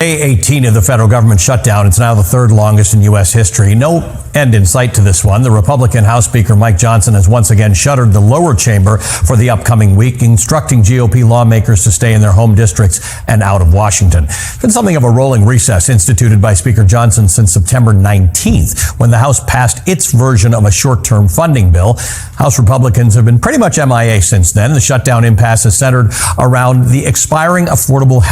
Day 18 of the federal government shutdown. It's now the third longest in U.S. history. No end in sight to this one. The Republican House Speaker Mike Johnson has once again shuttered the lower chamber for the upcoming week, instructing GOP lawmakers to stay in their home districts and out of Washington. It's been something of a rolling recess instituted by Speaker Johnson since September 19th, when the House passed its version of a short-term funding bill. House Republicans have been pretty much MIA since then. The shutdown impasse is centered around the expiring Affordable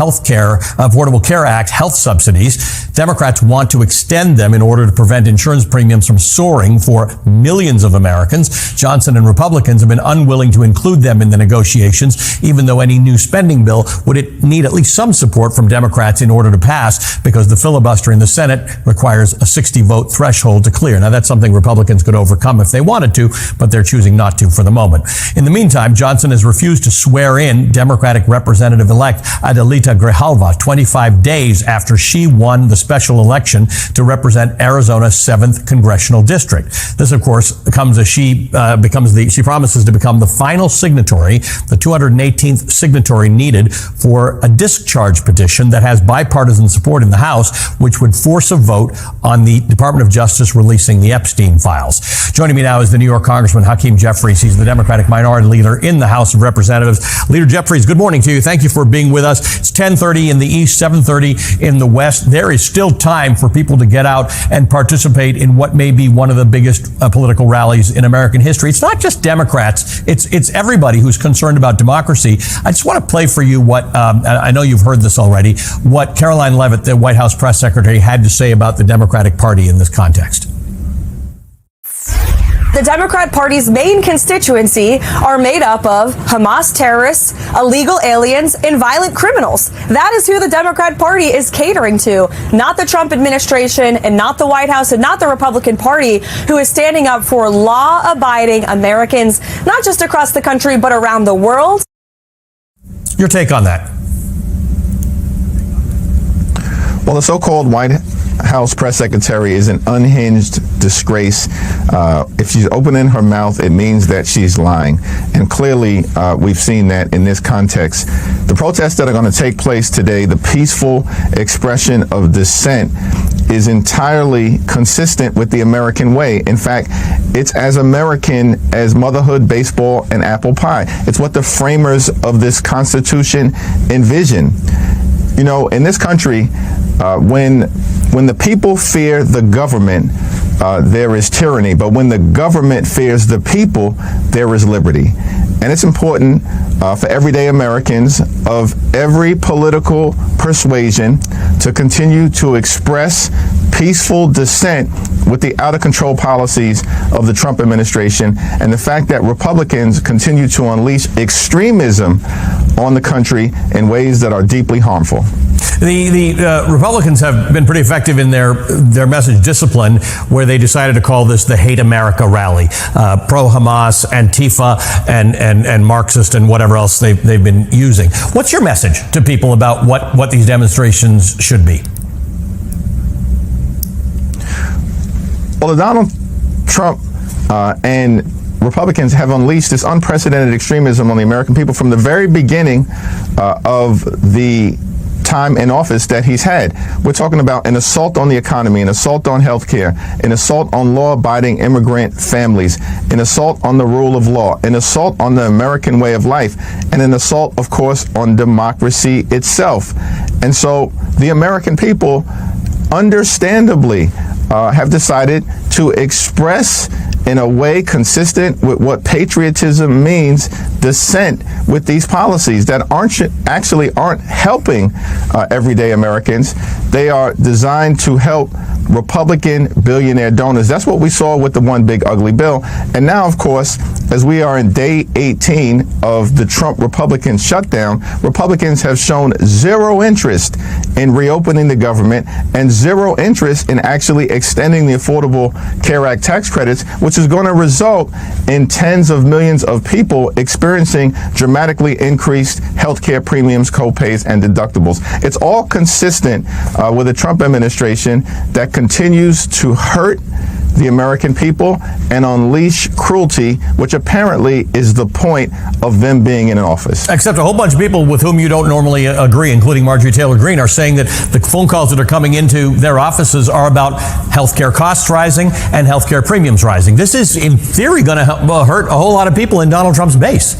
Care Act health subsidies. Democrats want to extend them in order to prevent insurance premiums from soaring for millions of Americans. Johnson and Republicans have been unwilling to include them in the negotiations, even though any new spending bill would need at least some support from Democrats in order to pass, because the filibuster in the Senate requires a 60-vote threshold to clear. Now, that's something Republicans could overcome if they wanted to, but they're choosing not to for the moment. In the meantime, Johnson has refused to swear in Democratic Representative-elect Adelita Grijalva 25 days after she won the special election to represent Arizona's 7th congressional district. This, of course, comes as she promises to become the final signatory, the 218th signatory needed for a discharge petition that has bipartisan support in the House, which would force a vote on the Department of Justice releasing the Epstein Files. Joining me now is the New York Congressman Hakeem Jeffries. He's the Democratic minority leader in the House of Representatives. Leader Jeffries, good morning to you. Thank you for being with us. It's 10:30 in the East, 7:30 in the West. There is still time for people to get out and participate in what may be one of the biggest political rallies in American history. It's not just Democrats. It's everybody who's concerned about democracy. I just want to play for you what, I know you've heard this already, what Caroline Leavitt, the White House press secretary, had to say about the Democratic Party in this context. The Democrat Party's main constituency are made up of Hamas terrorists, illegal aliens, and violent criminals. That is who the Democrat Party is catering to, not the Trump administration and not the White House and not the Republican Party, who is standing up for law-abiding Americans, not just across the country, but around the world. Your take on that? Well, the so-called White House press secretary is an unhinged disgrace. If she's opening her mouth, it means that she's lying. And clearly, we've seen that in this context. The protests that are going to take place today, the peaceful expression of dissent, is entirely consistent with the American way. In fact, it's as American as motherhood, baseball, and apple pie. It's what the framers of this Constitution envisioned. You know, in this country, when the people fear the government, there is tyranny. But when the government fears the people, there is liberty. And it's important for everyday Americans of every political persuasion to continue to express peaceful dissent with the out-of-control policies of the Trump administration and the fact that Republicans continue to unleash extremism on the country in ways that are deeply harmful. The Republicans have been pretty effective in their message discipline, where they decided to call this the Hate America rally. Pro-Hamas, Antifa, and Marxist, and whatever else they've been using. What's your message to people about what these demonstrations should be? Well, Donald Trump and Republicans have unleashed this unprecedented extremism on the American people from the very beginning of the time in office that he's had. We're talking about an assault on the economy, an assault on healthcare, an assault on law-abiding immigrant families, an assault on the rule of law, an assault on the American way of life, and an assault, of course, on democracy itself. And so the American people, understandably, have decided to express in a way consistent with what patriotism means, dissent with these policies that aren't helping everyday Americans. They are designed to help Republican billionaire donors. That's what we saw with the one big ugly bill. And now, of course, as we are in day 18 of the Trump Republican shutdown, Republicans have shown zero interest in reopening the government and zero interest in actually extending the Affordable Care Act tax credits, which is going to result in tens of millions of people experiencing dramatically increased health care premiums, co-pays, and deductibles. It's all consistent with the Trump administration that continues to hurt the American people and unleash cruelty, which apparently is the point of them being in office. Except a whole bunch of people with whom you don't normally agree, including Marjorie Taylor Greene, are saying that the phone calls that are coming into their offices are about healthcare costs rising and healthcare premiums rising. This is, in theory, going to hurt a whole lot of people in Donald Trump's base.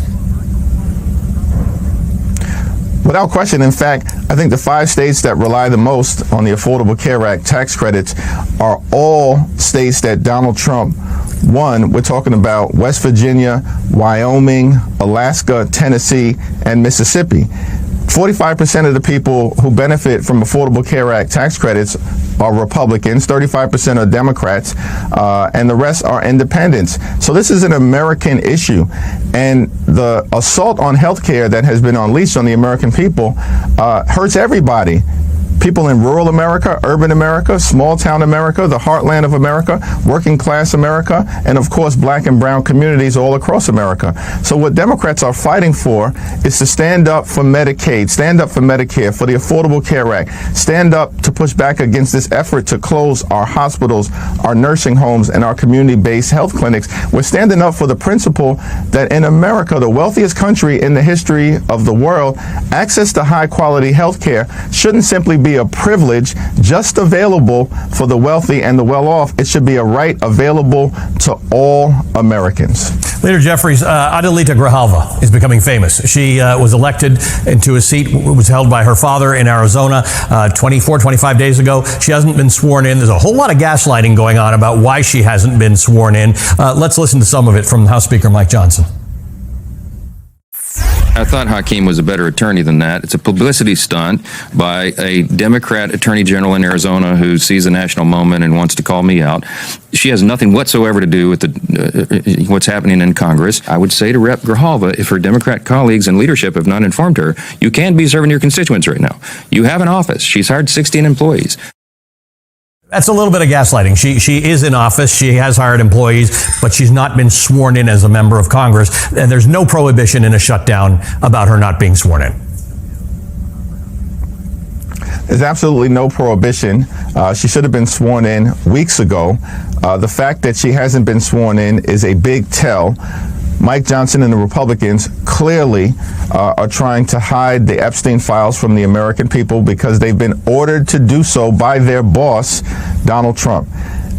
Without question, in fact, I think the 5 states that rely the most on the Affordable Care Act tax credits are all states that Donald Trump won. We're talking about West Virginia, Wyoming, Alaska, Tennessee, and Mississippi. 45% of the people who benefit from Affordable Care Act tax credits are Republicans, 35% are Democrats, and the rest are independents. So this is an American issue. And the assault on health care that has been unleashed on the American people hurts everybody. People in rural America, urban America, small town America, the heartland of America, working class America, and of course black and brown communities all across America. So what Democrats are fighting for is to stand up for Medicaid, stand up for Medicare, for the Affordable Care Act, stand up to push back against this effort to close our hospitals, our nursing homes, and our community-based health clinics. We're standing up for the principle that in America, the wealthiest country in the history of the world, access to high-quality health care shouldn't simply be a privilege just available for the wealthy and the well-off. It should be a right available to all Americans. Leader Jeffries, Adelita Grijalva is becoming famous. She was elected into a seat that was held by her father in Arizona 25 days ago. She hasn't been sworn in. There's a whole lot of gaslighting going on about why she hasn't been sworn in. Let's listen to some of it from House Speaker Mike Johnson. I thought Hakeem was a better attorney than that. It's a publicity stunt by a Democrat attorney general in Arizona who sees a national moment and wants to call me out. She has nothing whatsoever to do with what's happening in Congress. I would say to Rep. Grijalva, if her Democrat colleagues and leadership have not informed her, you can be serving your constituents right now. You have an office. She's hired 16 employees. That's a little bit of gaslighting. She is in office. She has hired employees, but she's not been sworn in as a member of Congress. And there's no prohibition in a shutdown about her not being sworn in. There's absolutely no prohibition. She should have been sworn in weeks ago. The fact that she hasn't been sworn in is a big tell. Mike Johnson and the Republicans clearly are trying to hide the Epstein Files from the American people because they've been ordered to do so by their boss, Donald Trump.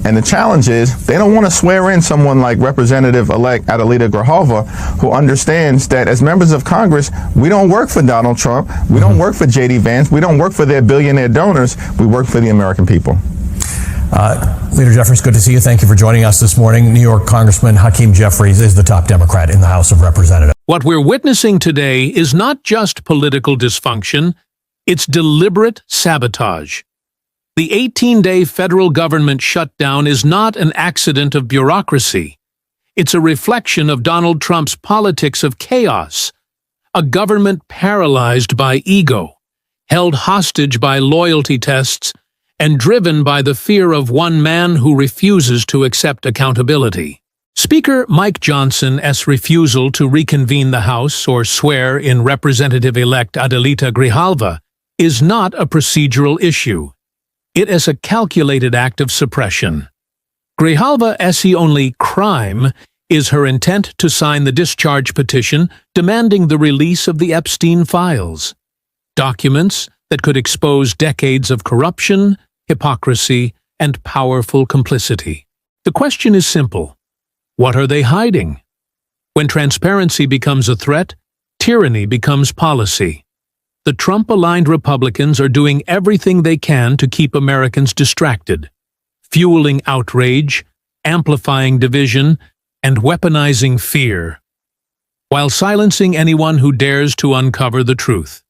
And the challenge is they don't want to swear in someone like Representative-elect Adelita Grijalva, who understands that as members of Congress, we don't work for Donald Trump, we don't work for J.D. Vance, we don't work for their billionaire donors, we work for the American people. Leader Jeffries, good to see you. Thank you for joining us this morning. New York Congressman Hakeem Jeffries is the top Democrat in the House of Representatives. What we're witnessing today is not just political dysfunction, it's deliberate sabotage. The 18-day federal government shutdown is not an accident of bureaucracy. It's a reflection of Donald Trump's politics of chaos, a government paralyzed by ego, held hostage by loyalty tests, and driven by the fear of one man who refuses to accept accountability. Speaker Mike Johnson's refusal to reconvene the House or swear in Representative-elect Adelita Grijalva is not a procedural issue. It is a calculated act of suppression. Grijalva's only crime is her intent to sign the discharge petition demanding the release of the Epstein Files, documents that could expose decades of corruption, hypocrisy, and powerful complicity. The question is simple. What are they hiding? When transparency becomes a threat, tyranny becomes policy. The Trump-aligned Republicans are doing everything they can to keep Americans distracted, fueling outrage, amplifying division, and weaponizing fear, while silencing anyone who dares to uncover the truth.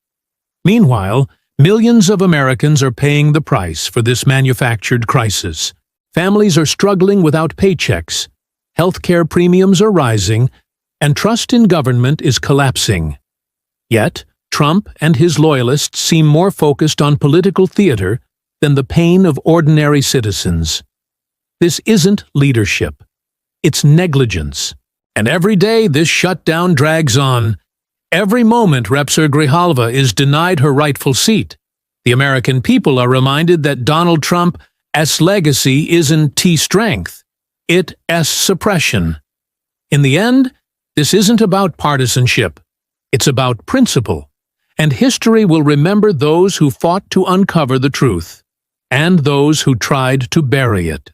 Meanwhile, millions of Americans are paying the price for this manufactured crisis. Families are struggling without paychecks, healthcare premiums are rising, and trust in government is collapsing. Yet, Trump and his loyalists seem more focused on political theater than the pain of ordinary citizens. This isn't leadership. It's negligence. And every day this shutdown drags on. Every moment Rep. Grijalva is denied her rightful seat. The American people are reminded that Donald Trump's legacy isn't T strength. it as suppression. In the end, this isn't about partisanship. It's about principle. And history will remember those who fought to uncover the truth, and those who tried to bury it.